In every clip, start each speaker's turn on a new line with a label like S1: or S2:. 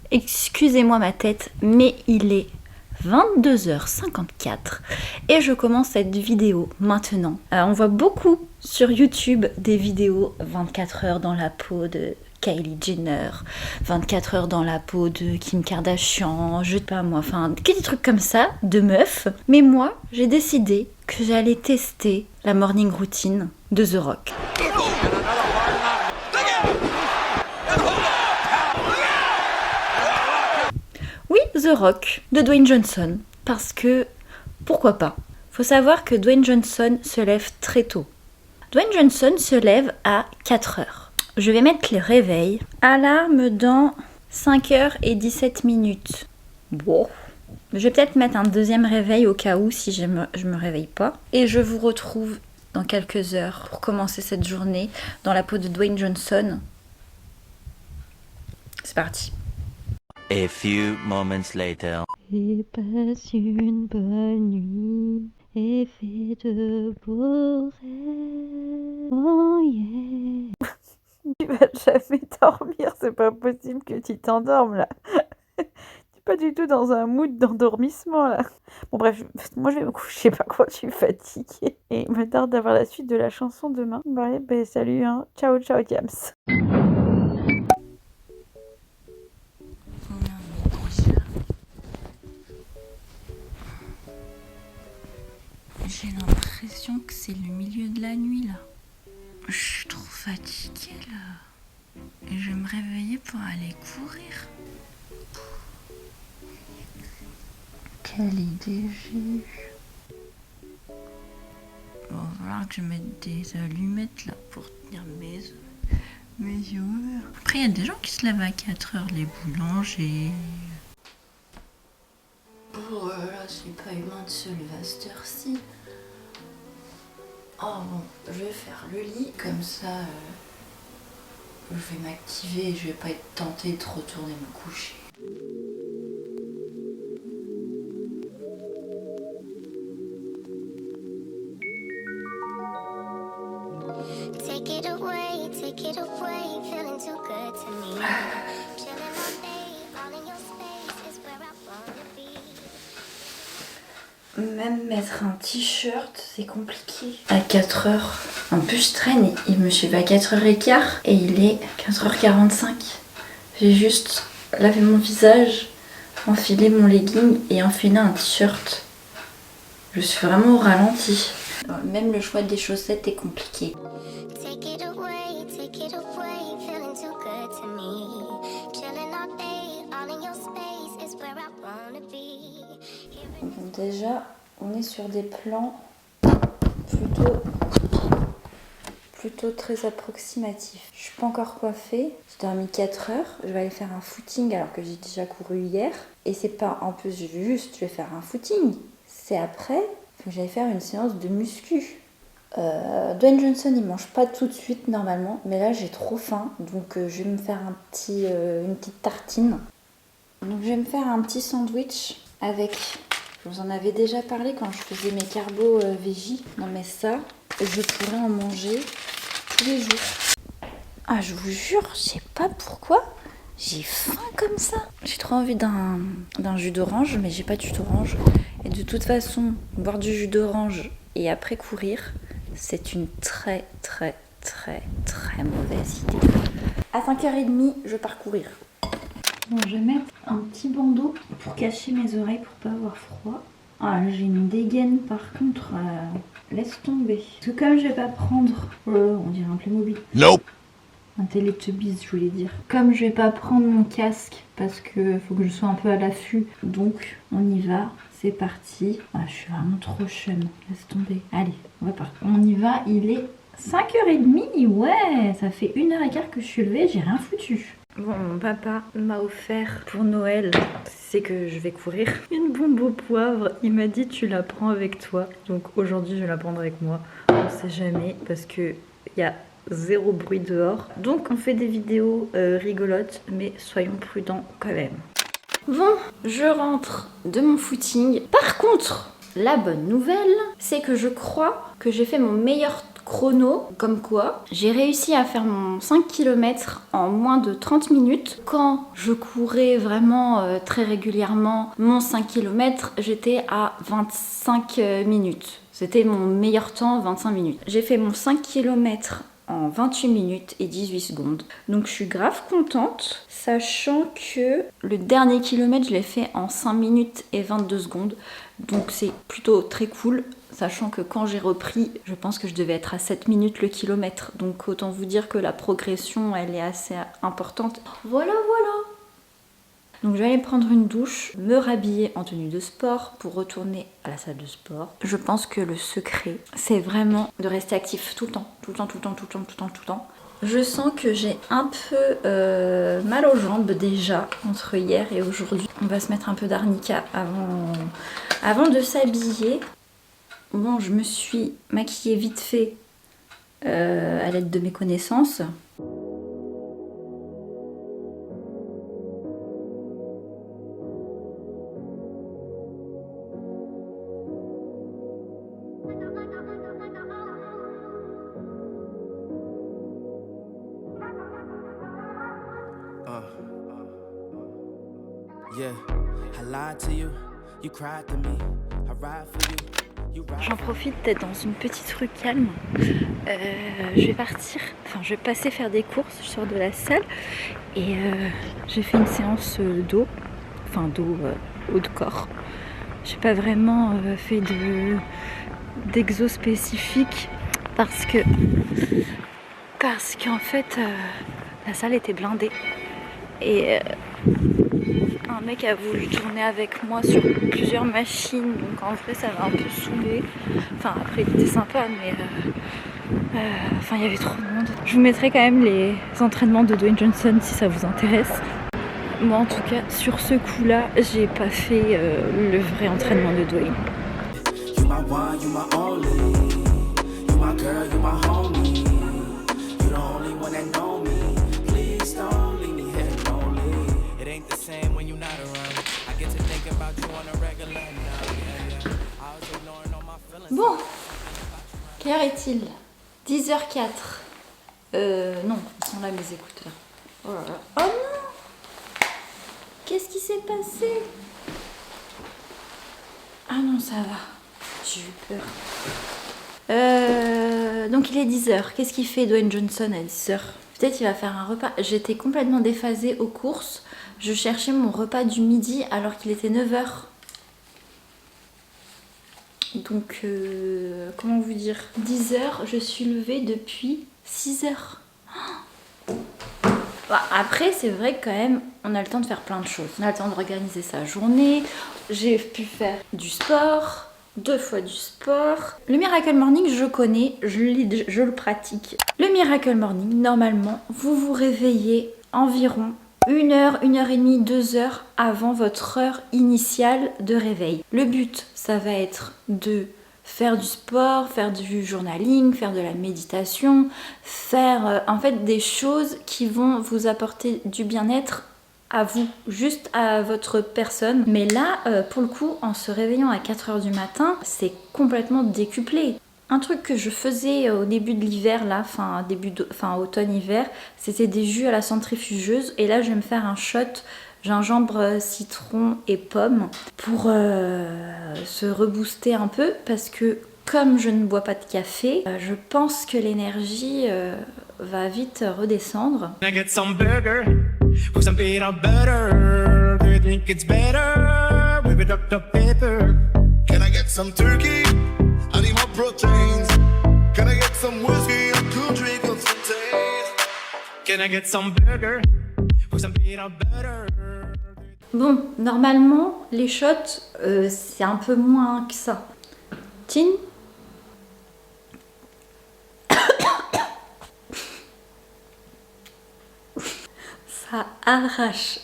S1: Excusez-moi ma tête, mais il est 22h54 et je commence cette vidéo maintenant. On voit beaucoup sur YouTube des vidéos 24 heures dans la peau de Kylie Jenner, 24 heures dans la peau de Kim Kardashian, je sais pas moi, enfin des trucs comme ça de meufs. Mais moi, j'ai décidé que j'allais tester la morning routine de The Rock. Oui, The Rock de Dwayne Johnson, parce que pourquoi pas. Faut savoir que Dwayne Johnson se lève très tôt. Dwayne Johnson se lève à 4 heures. Je vais mettre les réveils. Alarme dans 5h17. Bon. Je vais peut-être mettre un deuxième réveil au cas où si je me réveille pas. Et je vous retrouve dans quelques heures pour commencer cette journée dans la peau de Dwayne Johnson. C'est parti.
S2: A few moments later.
S3: Et passe une bonne nuit et fais de beaux rêves. Oh yeah.
S4: Tu vas jamais dormir, c'est pas possible que tu t'endormes là. Tu es pas du tout dans un mood d'endormissement là. Bon bref, moi je vais me coucher par contre, je suis fatiguée. Et il me tarde d'avoir la suite de la chanson demain. Ouais, ben salut hein, ciao ciao Diams.
S1: J'ai l'impression que c'est le milieu de la nuit là. Je suis trop fatiguée là. Et je vais me réveiller pour aller courir. Quelle idée j'ai eue. Bon, il va falloir que je mette des allumettes là pour tenir mes yeux ouverts. Après, il y a des gens qui se lèvent à 4 heures, les boulangers. Oh là là, c'est pas humain de se lever à cette heure-ci. Oh bon, je vais faire le lit, comme ça je vais m'activer et je vais pas être tentée de retourner me coucher.
S5: Take it away, feeling too good to me. Chilling all day, all in your space is where I wanna be.
S1: Même mettre un t-shirt, c'est compliqué. À 4 heures. En plus, je traîne, il me suit à 4h15 et il est 4h45. J'ai juste lavé mon visage, enfilé mon legging et enfilé un t-shirt. Je suis vraiment au ralenti. Même le choix des chaussettes est compliqué.
S5: Take it away, feeling too good to me. Chilling all day, all in your space is where I wanna be.
S1: Bon, déjà, on est sur des plans plutôt très approximatifs. Je suis pas encore coiffée, j'ai dormi 4 heures. Je vais aller faire un footing alors que j'ai déjà couru hier. Et c'est pas en plus juste je vais faire un footing, c'est après, il faut que j'aille faire une séance de muscu. Dwayne Johnson il mange pas tout de suite normalement, mais là j'ai trop faim, donc je vais me faire une petite tartine. Donc je vais me faire un petit sandwich avec, je vous en avais déjà parlé quand je faisais mes carbos végis. Non mais ça, je pourrais en manger tous les jours. Ah je vous jure, je sais pas pourquoi, j'ai faim comme ça. J'ai trop envie d'un jus d'orange, mais j'ai pas de jus d'orange. Et de toute façon, boire du jus d'orange et après courir, c'est une très mauvaise idée. À 5h30, je pars courir. Bon, je vais mettre un petit bandeau pour cacher mes oreilles pour pas avoir froid. Ah, j'ai une dégaine par contre, laisse tomber. Parce que comme je vais pas prendre, on dirait un Playmobil.
S2: Nope.
S1: Un Teletubbies, je voulais dire. Comme je vais pas prendre mon casque parce que faut que je sois un peu à l'affût, donc on y va. C'est parti. Ah, je suis vraiment trop chum. Laisse tomber. Allez, on va partir. On y va. Il est 5h30. Ouais, ça fait 1h15 que je suis levée. J'ai rien foutu. Bon, mon papa m'a offert pour Noël, c'est que je vais courir, une bombe au poivre. Il m'a dit tu la prends avec toi. Donc aujourd'hui, je vais la prendre avec moi. On sait jamais parce que il y a zéro bruit dehors. Donc on fait des vidéos rigolotes, mais soyons prudents quand même. Bon, je rentre de mon footing. Par contre, la bonne nouvelle, c'est que je crois que j'ai fait mon meilleur chrono, comme quoi j'ai réussi à faire mon 5 km en moins de 30 minutes. Quand je courais vraiment très régulièrement mon 5 km, j'étais à 25 minutes. C'était mon meilleur temps, 25 minutes. J'ai fait mon 5 km en 28 minutes et 18 secondes. Donc je suis grave contente, sachant que le dernier kilomètre, je l'ai fait en 5 minutes et 22 secondes. Donc c'est plutôt très cool, sachant que quand j'ai repris, je pense que je devais être à 7 minutes le kilomètre. Donc autant vous dire que la progression, elle est assez importante. Voilà. Donc je vais aller prendre une douche, me rhabiller en tenue de sport pour retourner à la salle de sport. Je pense que le secret, c'est vraiment de rester actif tout le temps. Je sens que j'ai un peu mal aux jambes déjà entre hier et aujourd'hui. On va se mettre un peu d'arnica avant de s'habiller. Bon, je me suis maquillée vite fait à l'aide de mes connaissances. J'en profite d'être dans une petite rue calme. Je vais passer faire des courses, je sors de la salle et j'ai fait une séance d'eau, haut de corps. J'ai pas vraiment fait d'exo spécifique parce qu'en fait la salle était blindée et un mec a voulu tourner avec moi sur plusieurs machines, donc en vrai ça m'a un peu saoulée. Enfin après il était sympa mais il y avait trop de monde. Je vous mettrai quand même les entraînements de Dwayne Johnson si ça vous intéresse. Moi en tout cas sur ce coup là j'ai pas fait le vrai entraînement de Dwayne. Bon, quelle heure est-il? 10h04. Non, ils sont là mes écouteurs. Oh là là. Oh non! Qu'est-ce qui s'est passé? Ah non, ça va. J'ai eu peur. Donc il est 10h. Qu'est-ce qu'il fait Dwayne Johnson à 10h? Peut-être il va faire un repas. J'étais complètement déphasée aux courses. Je cherchais mon repas du midi alors qu'il était 9h. Donc, comment vous dire, 10h, je suis levée depuis 6h. Bah, après, c'est vrai que quand même, on a le temps de faire plein de choses. On a le temps d'organiser sa journée. J'ai pu faire du sport, 2 fois du sport. Le Miracle Morning, je connais, je le pratique. Le Miracle Morning, normalement, vous vous réveillez environ 1 heure, 1 heure et demie, 2 heures avant votre heure initiale de réveil. Le but, ça va être de faire du sport, faire du journaling, faire de la méditation, faire en fait des choses qui vont vous apporter du bien-être à vous, juste à votre personne. Mais là, pour le coup, en se réveillant à 4h du matin, c'est complètement décuplé. Un truc que je faisais au début de l'hiver, là, automne-hiver, c'était des jus à la centrifugeuse. Et là, je vais me faire un shot gingembre, citron et pomme pour se rebooster un peu. Parce que comme je ne bois pas de café, je pense que l'énergie va vite redescendre.
S6: Proteins. Can I get some whiskey and cool drink on some taste? Can I get some burger with some peanut butter?
S1: Bon, normalement, les shots, c'est un peu moins que ça. Tin. Ça arrache.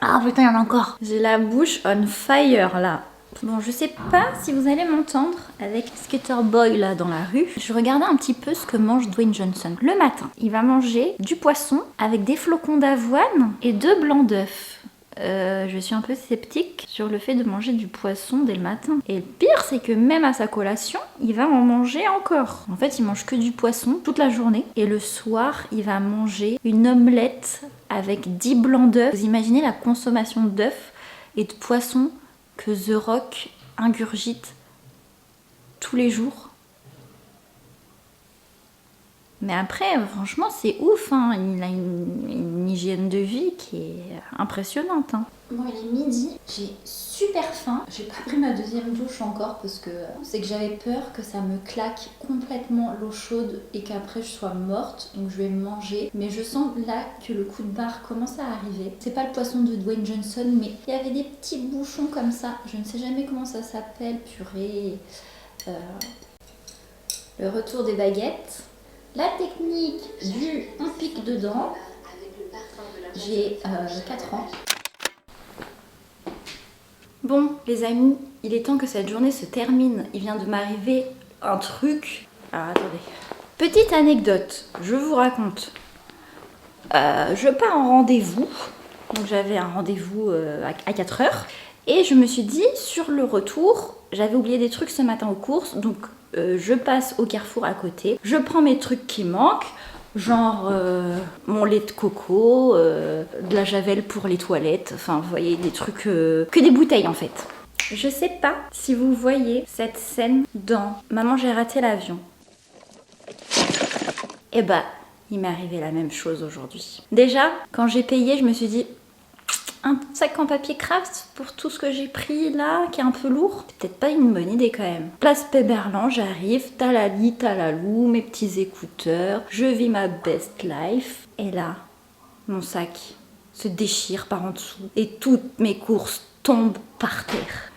S1: Ah putain, il y en a encore. J'ai la bouche on fire là. Bon, je sais pas si vous allez m'entendre avec Skater Boy là dans la rue. Je regardais un petit peu ce que mange Dwayne Johnson. Le matin, il va manger du poisson avec des flocons d'avoine et 2 blancs d'œufs. je suis un peu sceptique sur le fait de manger du poisson dès le matin. Et le pire, c'est que même à sa collation, il va en manger encore. En fait, il mange que du poisson toute la journée. Et le soir, il va manger une omelette avec 10 blancs d'œufs. Vous imaginez la consommation d'œufs et de poisson que The Rock ingurgite tous les jours? Mais après, franchement, c'est ouf, hein. Il a une hygiène de vie qui est impressionnante. Hein. Bon, il est midi, j'ai super faim. J'ai pas pris ma deuxième douche encore parce que c'est que j'avais peur que ça me claque complètement l'eau chaude et qu'après je sois morte. Donc je vais manger. Mais je sens là que le coup de barre commence à arriver. C'est pas le poisson de Dwayne Johnson, mais il y avait des petits bouchons comme ça. Je ne sais jamais comment ça s'appelle, purée. Le retour des baguettes. La technique du on pique dedans. J'ai 4 ans. Bon, les amis, il est temps que cette journée se termine. Il vient de m'arriver un truc. Alors attendez. Petite anecdote, je vous raconte. Je pars en rendez-vous. Donc j'avais un rendez-vous à 4h. Et je me suis dit, sur le retour, j'avais oublié des trucs ce matin aux courses. Donc je passe au Carrefour à côté. Je prends mes trucs qui manquent. Genre mon lait de coco, de la javel pour les toilettes. Enfin, vous voyez, des trucs... que des bouteilles en fait. Je sais pas si vous voyez cette scène dans Maman j'ai raté l'avion. Eh bah, il m'est arrivé la même chose aujourd'hui. Déjà, quand j'ai payé, je me suis dit... Un sac en papier craft pour tout ce que j'ai pris là, qui est un peu lourd. C'est peut-être pas une bonne idée quand même. Place Péberlan, j'arrive, talali, talalou, mes petits écouteurs, je vis ma best life. Et là, mon sac se déchire par en dessous et toutes mes courses tombent par terre.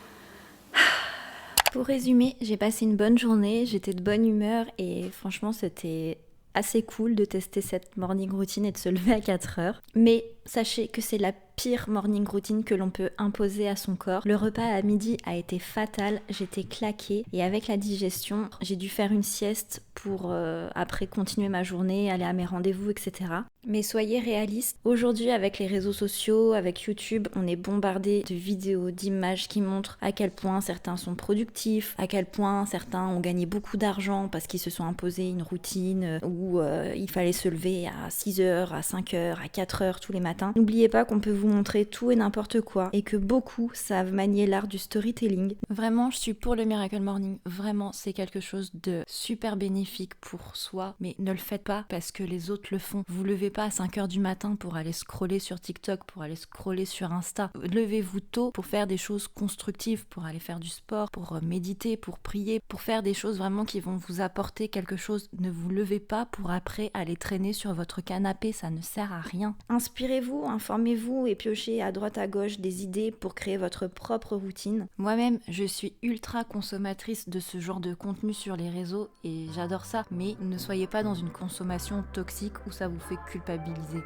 S1: Pour résumer, j'ai passé une bonne journée, j'étais de bonne humeur et franchement c'était assez cool de tester cette morning routine et de se lever à 4h. Mais sachez que c'est la pire morning routine que l'on peut imposer à son corps. Le repas à midi a été fatal, j'étais claquée et avec la digestion, j'ai dû faire une sieste pour après continuer ma journée, aller à mes rendez-vous, etc. Mais soyez réalistes, aujourd'hui avec les réseaux sociaux, avec YouTube, on est bombardé de vidéos, d'images qui montrent à quel point certains sont productifs, à quel point certains ont gagné beaucoup d'argent parce qu'ils se sont imposés une routine où il fallait se lever à 6h, à 5h, à 4h tous les matins. N'oubliez pas qu'on peut vous montrer tout et n'importe quoi et que beaucoup savent manier l'art du storytelling. Vraiment, je suis pour le Miracle Morning. Vraiment, c'est quelque chose de super bénéfique pour soi, mais ne le faites pas parce que les autres le font. Vous levez pas à 5h du matin pour aller scroller sur TikTok, pour aller scroller sur Insta. Levez-vous tôt pour faire des choses constructives, pour aller faire du sport, pour méditer, pour prier, pour faire des choses vraiment qui vont vous apporter quelque chose. Ne vous levez pas pour après aller traîner sur votre canapé, ça ne sert à rien. Inspirez-vous, informez-vous et piochez à droite à gauche des idées pour créer votre propre routine. Moi-même, je suis ultra consommatrice de ce genre de contenu sur les réseaux et j'adore ça, mais ne soyez pas dans une consommation toxique où ça vous fait culpabiliser.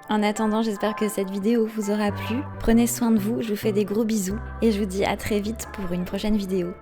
S1: En attendant, j'espère que cette vidéo vous aura plu. Prenez soin de vous, je vous fais des gros bisous et je vous dis à très vite pour une prochaine vidéo.